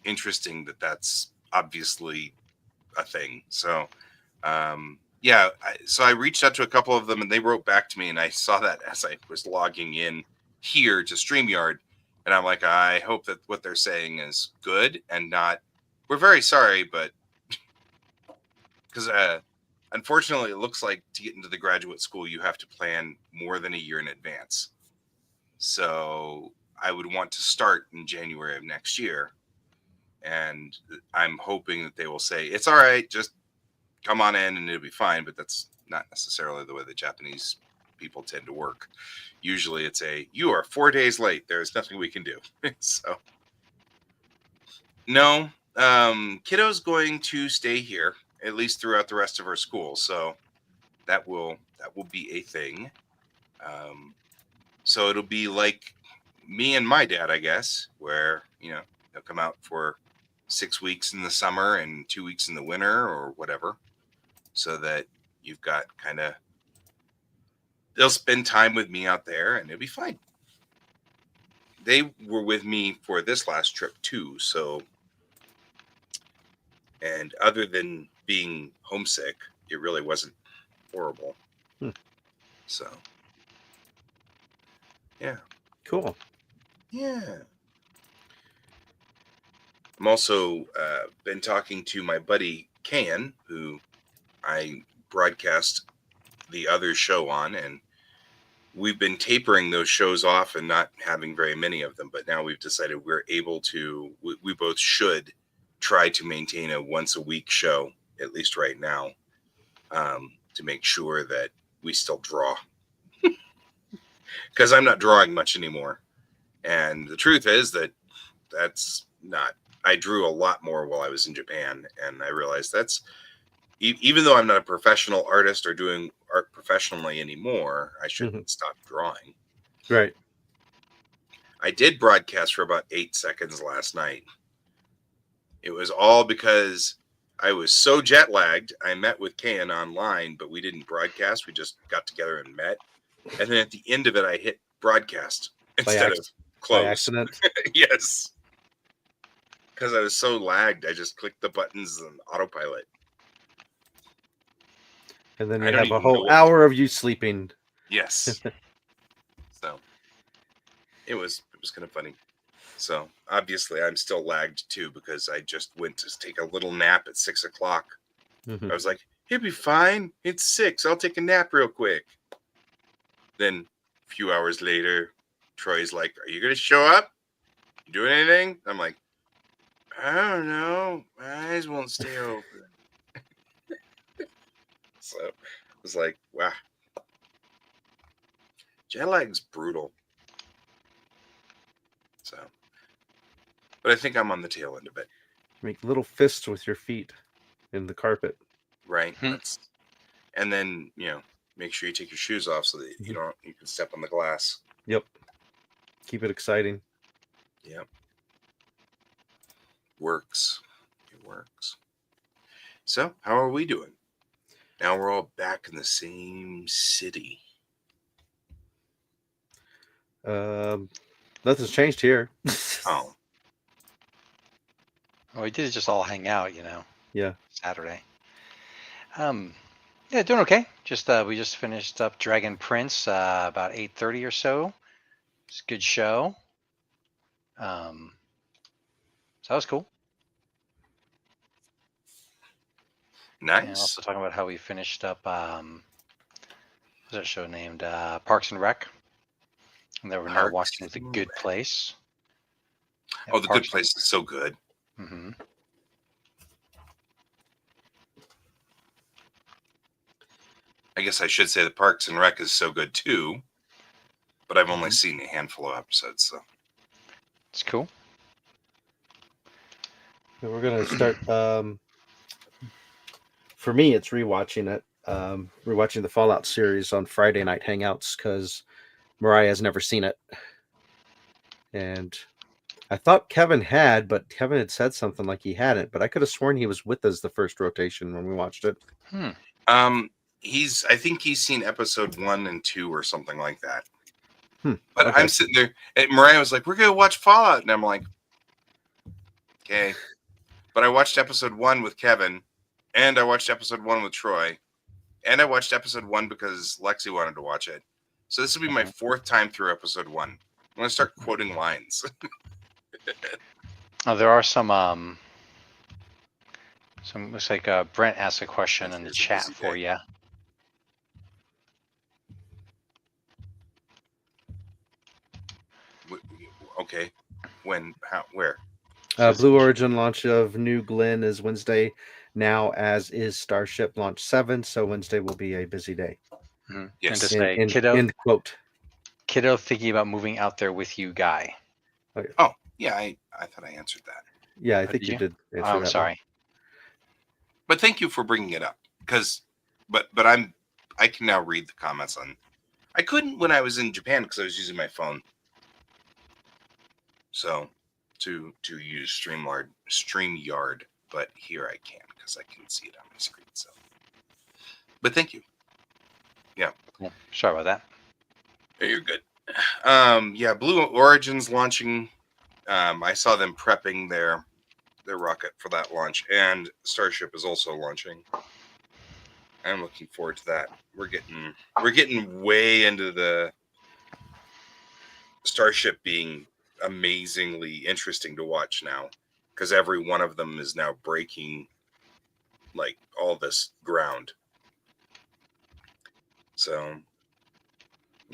interesting that that's obviously a thing. So, yeah, so I reached out to a couple of them, and they wrote back to me, and I saw that as I was logging in here to StreamYard, and I'm like, I hope that what they're saying is good and not, we're very sorry, but because unfortunately, it looks like to get into the graduate school, you have to plan more than a year in advance. So I would want to start in January of next year. And I'm hoping that they will say, it's all right, just come on in and it'll be fine. But that's not necessarily the way the Japanese people tend to work. Usually it's you are 4 days late. There's nothing we can do. So no, kiddo's going to stay here at least throughout the rest of her school. So that will be a thing. So it'll be like me and my dad, I guess, where, they'll come out for 6 weeks in the summer and 2 weeks in the winter or whatever, so that you've got they'll spend time with me out there and it'll be fine. They were with me for this last trip too. So, and other than being homesick, it really wasn't horrible. So, yeah. Cool. Yeah. I'm also been talking to my buddy Can, who I broadcast the other show on, and we've been tapering those shows off and not having very many of them. But now we've decided we're able to. We both should try to maintain a once a week show, at least right now, to make sure that we still draw. Because I'm not drawing much anymore. And the truth is that's not. I drew a lot more while I was in Japan, and I realized that's, even though I'm not a professional artist or doing art professionally anymore, I shouldn't stop drawing. Right. I did broadcast for about 8 seconds last night. It was all because I was so jet lagged. I met with Kayan online, but we didn't broadcast. We just got together and met. And then at the end of it, I hit broadcast instead of close. By accident? Yes. Because I was so lagged, I just clicked the buttons on autopilot. And then you have a whole hour of you sleeping. Yes. So it was kind of funny. So obviously I'm still lagged too, because I just went to take a little nap at 6 o'clock. I was like, it'll be fine. It's 6. I'll take a nap real quick. Then a few hours later, Troy's like, are you going to show up? You doing anything? I'm like, I don't know. My eyes won't stay open. So it was like, wow. Jet lag's brutal. So, but I think I'm on the tail end of it. Make little fists with your feet in the carpet. Right. And then, make sure you take your shoes off so that you can step on the glass. Yep. Keep it exciting. Yep. Works. It works. So, how are we doing? Now we're all back in the same city. Nothing's changed here. Oh. Well, we did just all hang out, Yeah. Saturday. Yeah, doing okay. Just we just finished up Dragon Prince about 8:30 or so. It's a good show. So that was cool. Nice. And also talking about how we finished up what's that show named Parks and Rec. And then we're now watching The Good Place. Oh, The Good Place is so good. Mm-hmm. I guess I should say the Parks and Rec is so good too, but I've only seen a handful of episodes, so it's cool. We're gonna start. For me, it's rewatching it. Rewatching the Fallout series on Friday night hangouts because Mariah has never seen it, and I thought Kevin had, but Kevin had said something like he hadn't. But I could have sworn he was with us the first rotation when we watched it. I think he's seen episode 1 and 2 or something like that. But okay. I'm sitting there, and Mariah was like, we're going to watch Fallout. And I'm like, okay. But I watched episode 1 with Kevin, and I watched episode 1 with Troy, and I watched episode 1 because Lexi wanted to watch it. So this will be my 4th time through episode 1. I'm going to start quoting lines. Oh, there are some looks like Brent asked a question in the chat for you. Okay. When? How? Where? Blue Origin launch of New Glenn is Wednesday now, as is Starship launch 7. So Wednesday will be a busy day. Mhm. Yes. And to say, End, kiddo, end quote. kiddo, thinking about moving out there with you, guy. Oh, yeah, I thought I answered that. Yeah, I Oh, think did you you? did Oh, answer I'm that sorry. But thank you for bringing it up, because, but I can now read the comments on. I couldn't when I was in Japan because I was using my phone. So, to use StreamYard, but here I can because I can see it on my screen. So, but thank you. Yeah, sorry about that. Yeah, you're good. Yeah, Blue Origin's launching. I saw them prepping their rocket for that launch, and Starship is also launching. I'm looking forward to that. We're getting way into the Starship being amazingly interesting to watch now, because every one of them is now breaking like all this ground. So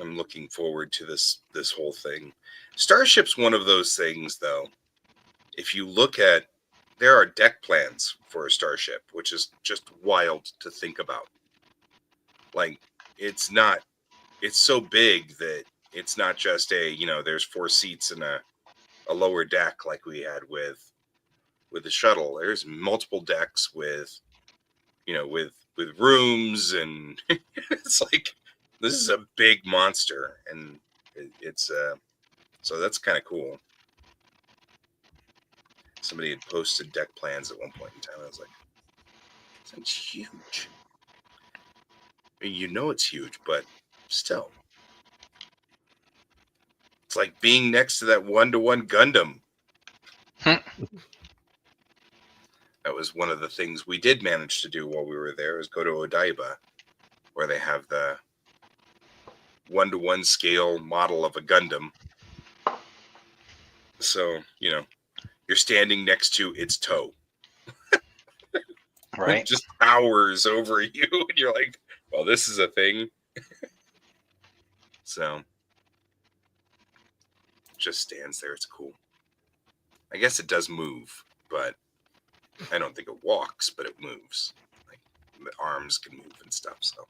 I'm looking forward to this whole thing. Starship's one of those things, though. If you look at, there are deck plans for a Starship, which is just wild to think about. Like, it's so big that it's not just there's 4 seats and a lower deck like we had with the shuttle. There's multiple decks with rooms, and it's like, this is a big monster, and it's so that's kind of cool. Somebody had posted deck plans at one point in time. I was like, that's huge. I mean, it's huge, but still, it's like being next to that 1-to-1 Gundam. That was one of the things we did manage to do while we were there, is go to Odaiba, where they have the 1-to-1 scale model of a Gundam. So, you're standing next to its toe. Right. Just towers over you, and you're like, well, this is a thing. So, just stands there. It's cool. I guess it does move, but I don't think it walks, but it moves. Like, the arms can move and stuff, so.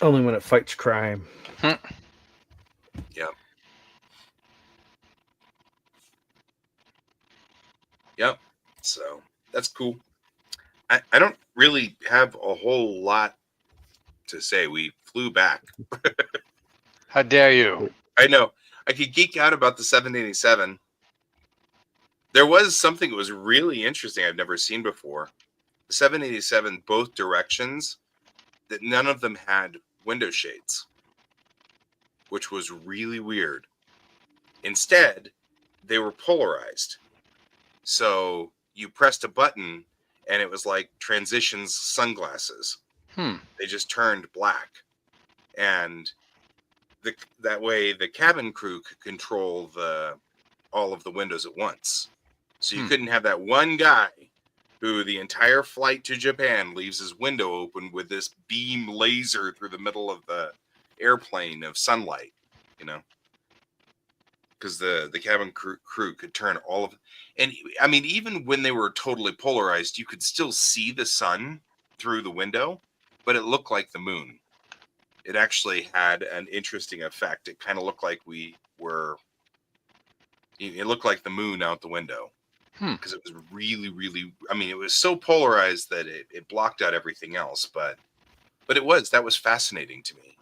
Only when it fights crime. Yep. Yep. So, that's cool. I don't really have a whole lot to say. We flew back. How dare you? I know. I could geek out about the 787. There was something that was really interesting I've never seen before. The 787, both directions, that none of them had window shades, which was really weird. Instead, they were polarized. So you pressed a button, and it was like Transition's sunglasses. They just turned black. And that way the cabin crew could control all of the windows at once. So you couldn't have that one guy who the entire flight to Japan leaves his window open with this beam laser through the middle of the airplane of sunlight, because the cabin crew could turn all of, and I mean, even when they were totally polarized, you could still see the sun through the window, but it looked like the moon. It actually had an interesting effect. It kind of looked like it looked like the moon out the window, because it was really, really, I mean, it was so polarized that it blocked out everything else, but that was fascinating to me.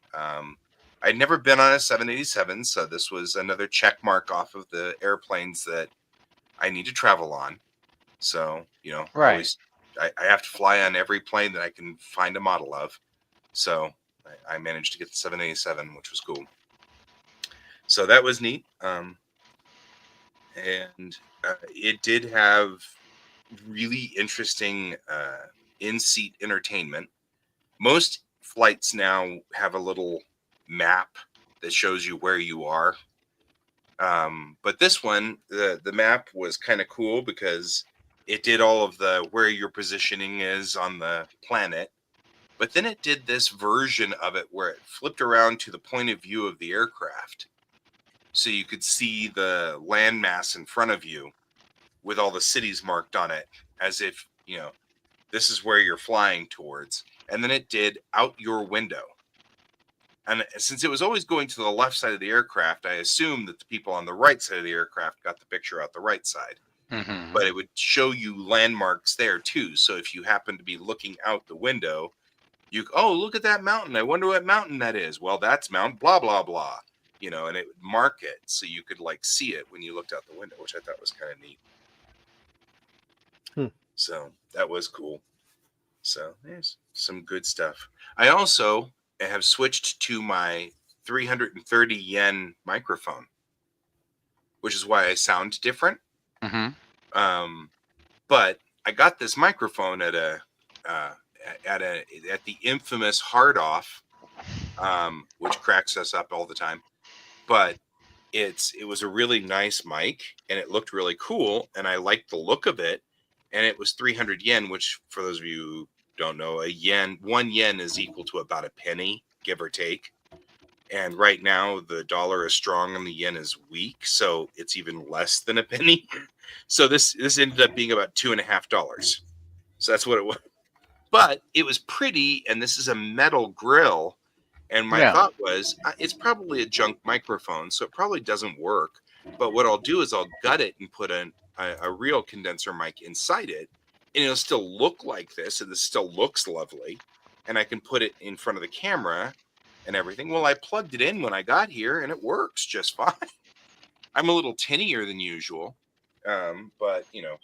I'd never been on a 787, so this was another check mark off of the airplanes that I need to travel on. So, Right. I have to fly on every plane that I can find a model of. So I managed to get the 787, which was cool. So that was neat. And it did have really interesting in-seat entertainment. Most flights now have a little map that shows you where you are. But this one, the map was kind of cool because it did all of the where your positioning is on the planet. But then it did this version of it where it flipped around to the point of view of the aircraft. So you could see the landmass in front of you with all the cities marked on it, as if, this is where you're flying towards. And then it did out your window. And since it was always going to the left side of the aircraft, I assumed that the people on the right side of the aircraft got the picture out the right side. Mm-hmm. But it would show you landmarks there too. So if you happen to be looking out the window, look at that mountain. I wonder what mountain that is. Well, that's Mount blah, blah, blah. You know, and it would mark it so you could like see it when you looked out the window, which I thought was kind of neat. So that was cool. So there's some good stuff. I also have switched to my 330 yen microphone, which is why I sound different. Mm-hmm. But I got this microphone at the infamous Hard Off, which cracks us up all the time. But it was a really nice mic, and it looked really cool, and I liked the look of it. And it was 300 yen, which for those of you who don't know, 1 yen is equal to about a penny, give or take. And right now the dollar is strong and the yen is weak, so it's even less than a penny. So this ended up being about $2.50. So that's what it was. But it was pretty, and this is a metal grill. And my thought was, it's probably a junk microphone, so it probably doesn't work. But what I'll do is I'll gut it and put a real condenser mic inside it, and it'll still look like this, and this still looks lovely. And I can put it in front of the camera and everything. Well, I plugged it in when I got here, and it works just fine. I'm a little tinnier than usual, but, you know,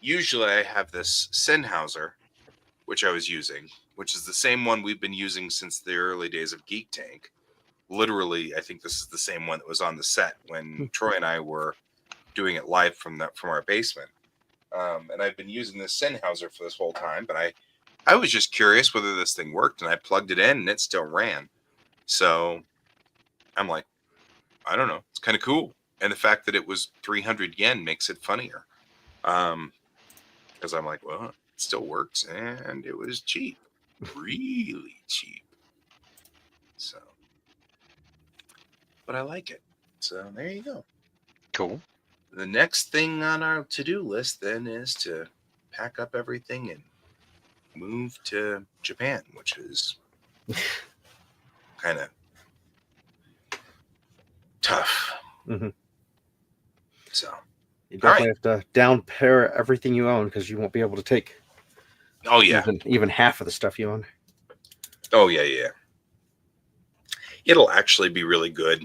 usually I have this Sennheiser, which I was using, which is the same one we've been using since the early days of Geek Tank. Literally, I think this is the same one that was on the set when Troy and I were doing it live from our basement. And I've been using this Sennheiser for this whole time, but I was just curious whether this thing worked, and I plugged it in and it still ran. So I'm like, I don't know. It's kind of cool. And the fact that it was 300 yen makes it funnier. Because I'm like, well, it still works, and it was cheap. Really cheap. So, but I like it. So there you go. Cool. The next thing on our to-do list then is to pack up everything and move to Japan, which is kind of tough. Mm-hmm. So you definitely have to down pair everything you own, because you won't be able to take even half of the stuff you own. Oh yeah. It'll actually be really good.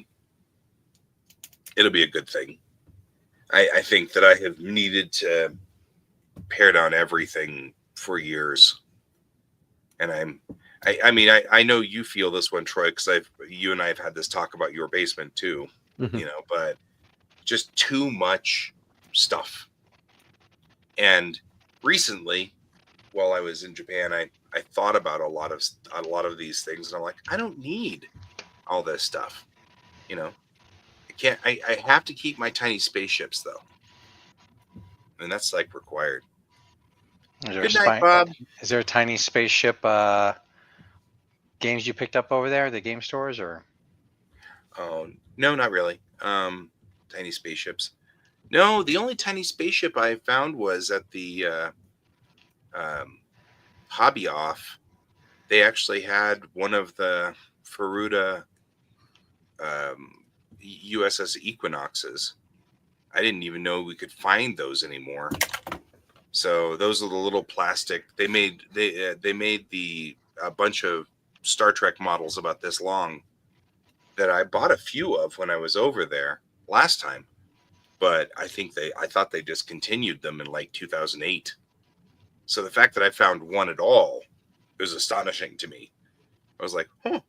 It'll be a good thing. I think that I have needed to pare down everything for years. And I know you feel this one, Troy, because you and I have had this talk about your basement too, Mm-hmm. but just too much stuff. And recently, while I was in Japan, I thought about a lot of these things, and I'm like, I don't need all this stuff. I have to keep my tiny spaceships though. And that's like required. Good night, Bob. Is there a tiny spaceship games you picked up over there, the game stores, or? Oh, no, not really. Tiny spaceships. No, the only tiny spaceship I found was at the Hobby Off. They actually had one of the Furuta USS Equinoxes. I didn't even know we could find those anymore. So those are the little plastic. They made a bunch of Star Trek models about this long that I bought a few of when I was over there last time. But I thought they discontinued them in like 2008. So the fact that I found one at all was astonishing to me. I was like, huh.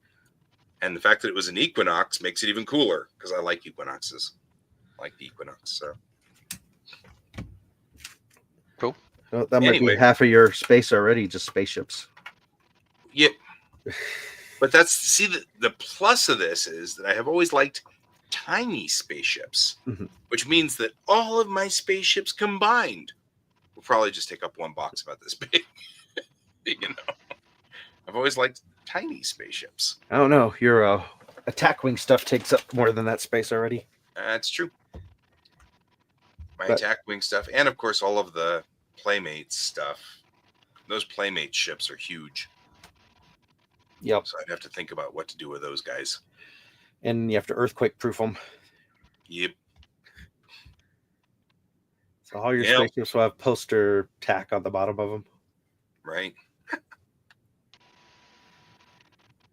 And the fact that it was an Equinox makes it even cooler, because I like Equinoxes. I like the Equinox. So cool. Well, that might be half of your space already, just spaceships. Yeah. But the plus of this is that I have always liked tiny spaceships, mm-hmm. which means that all of my spaceships combined will probably just take up one box about this big. I've always liked tiny spaceships. I don't know. Your attack wing stuff takes up more than that space already. That's true. My attack wing stuff, and of course all of the Playmates stuff. those Playmate ships are huge. Yep. So I'd have to think about what to do with those guys. And you have to earthquake proof them. Yep. So all your Yep. spaceships will have poster tack on the bottom of them. Right.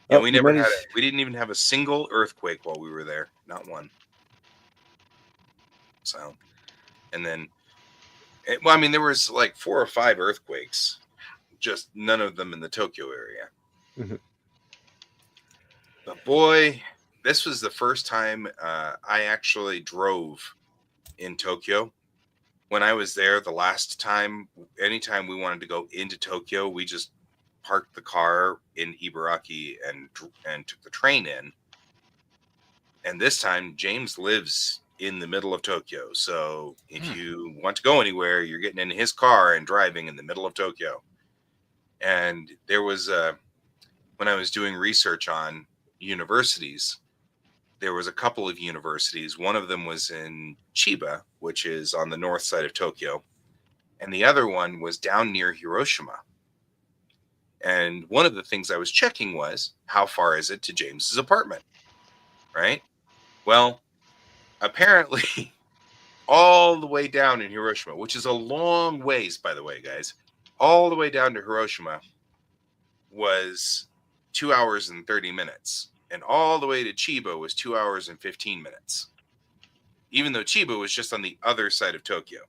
Yeah, Oh, we didn't even have a single earthquake while we were there. Not one. So, and then, well, I mean, there was like 4 or 5 earthquakes, just none of them in the Tokyo area. Mm-hmm. But boy, this was the first time I actually drove in Tokyo. When I was there the last time, anytime we wanted to go into Tokyo, we just parked the car in Ibaraki and took the train in. And this time, James lives in the middle of Tokyo. So if you want to go anywhere, you're getting in his car and driving in the middle of Tokyo. And there was when I was doing research on universities, there was a couple of universities. One of them was in Chiba, which is on the north side of Tokyo. And the other one was down near Hiroshima. And one of the things I was checking was, how far is it to James's apartment? Right? Well, apparently all the way down in Hiroshima, which is a long ways, by the way, guys, all the way down to Hiroshima was 2 hours and 30 minutes. And all the way to Chiba was 2 hours and 15 minutes. Even though Chiba was just on the other side of Tokyo.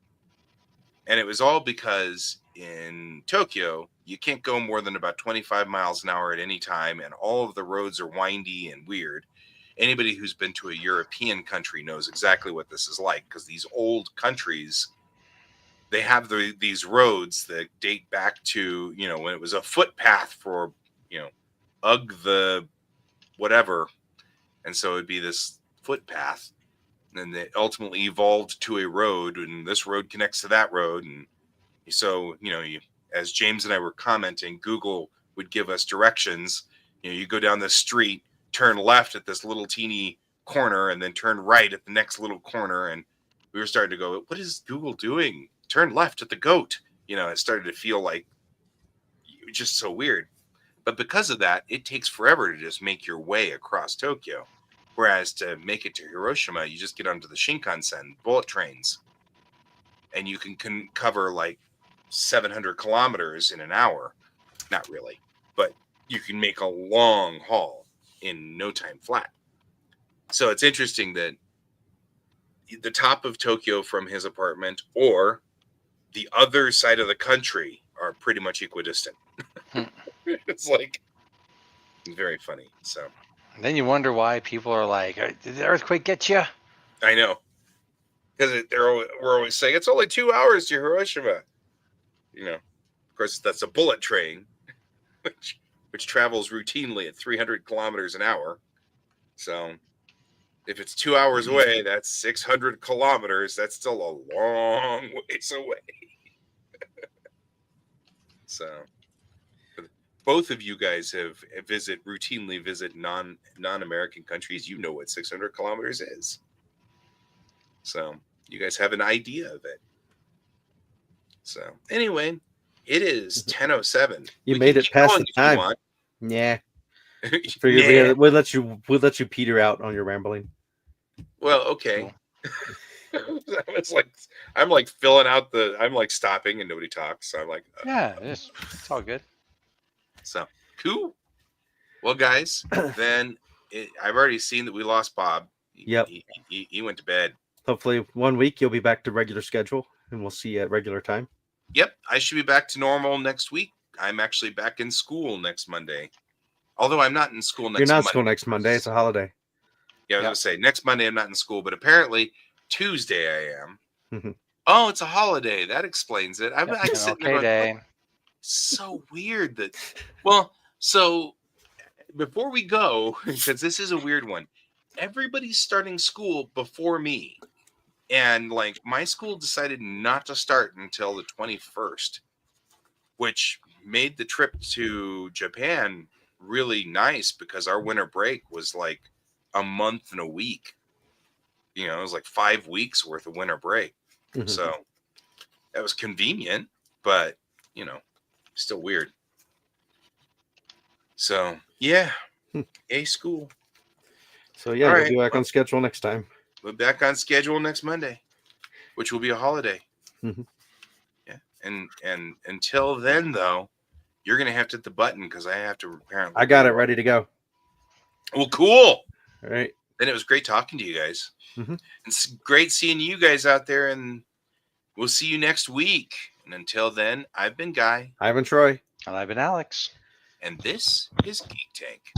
And it was all because in Tokyo, you can't go more than about 25 miles an hour at any time. And all of the roads are windy and weird. Anybody who's been to a European country knows exactly what this is like, because these old countries, they have these roads that date back to, when it was a footpath for, Ugg the whatever. And so it'd be this footpath. And they ultimately evolved to a road, and this road connects to that road. And so, as James and I were commenting, Google would give us directions. You go down this street, turn left at this little teeny corner, and then turn right at the next little corner. And we were starting to go, what is Google doing? Turn left at the goat. It started to feel like just so weird. But because of that, it takes forever to just make your way across Tokyo. Whereas to make it to Hiroshima, you just get onto the Shinkansen, bullet trains, and you can cover like 700 kilometers in an hour. Not really, but you can make a long haul in no time flat. So it's interesting that the top of Tokyo from his apartment or the other side of the country are pretty much equidistant. It's like, very funny. So And then you wonder why people are like, did the earthquake get you? I know. Because we're always saying it's only 2 hours to Hiroshima. Of course, that's a bullet train, which travels routinely at 300 kilometers an hour. So if it's 2 hours away, that's 600 kilometers. That's still a long ways away. So both of you guys have routinely visit non-American countries. You know what 600 kilometers is. So you guys have an idea of it. So anyway, it is 10:07. You made it past the time. Yeah. Figured we'll let you peter out on your rambling. Well, okay. It's like I'm like filling out I'm like stopping and nobody talks. So I'm like, yeah, it's all good. So cool. Well, guys, then I've already seen that we lost Bob. Yep. He went to bed. Hopefully 1 week you'll be back to regular schedule and we'll see you at regular time. Yep. I should be back to normal next week. I'm actually back in school next Monday. Although I'm not in school next Monday. You're not in school next Monday. It's a holiday. Yeah, I was going to say, next Monday I'm not in school, but apparently Tuesday I am. Mm-hmm. Oh, it's a holiday. That explains it. I'm sitting there day. Like, so weird that... Well, so before we go, because this is a weird one, everybody's starting school before me. And like my school decided not to start until the 21st, which made the trip to Japan really nice because our winter break was like a month and a week. It was like 5 weeks worth of winter break. Mm-hmm. So that was convenient, but Still weird. So yeah, Hmm. school. So yeah, All we'll right. be back on schedule next time. We're back on schedule next Monday, which will be a holiday. Mhm. Yeah, and until then, though, you're gonna have to hit the button because I have to apparently. I got it ready to go. Well, cool. All right. Then it was great talking to you guys. Mhm. It's great seeing you guys out there, and we'll see you next week. And until then, I've been Guy, Ivan Troy. And I've been Alex. and this is Geek Tank.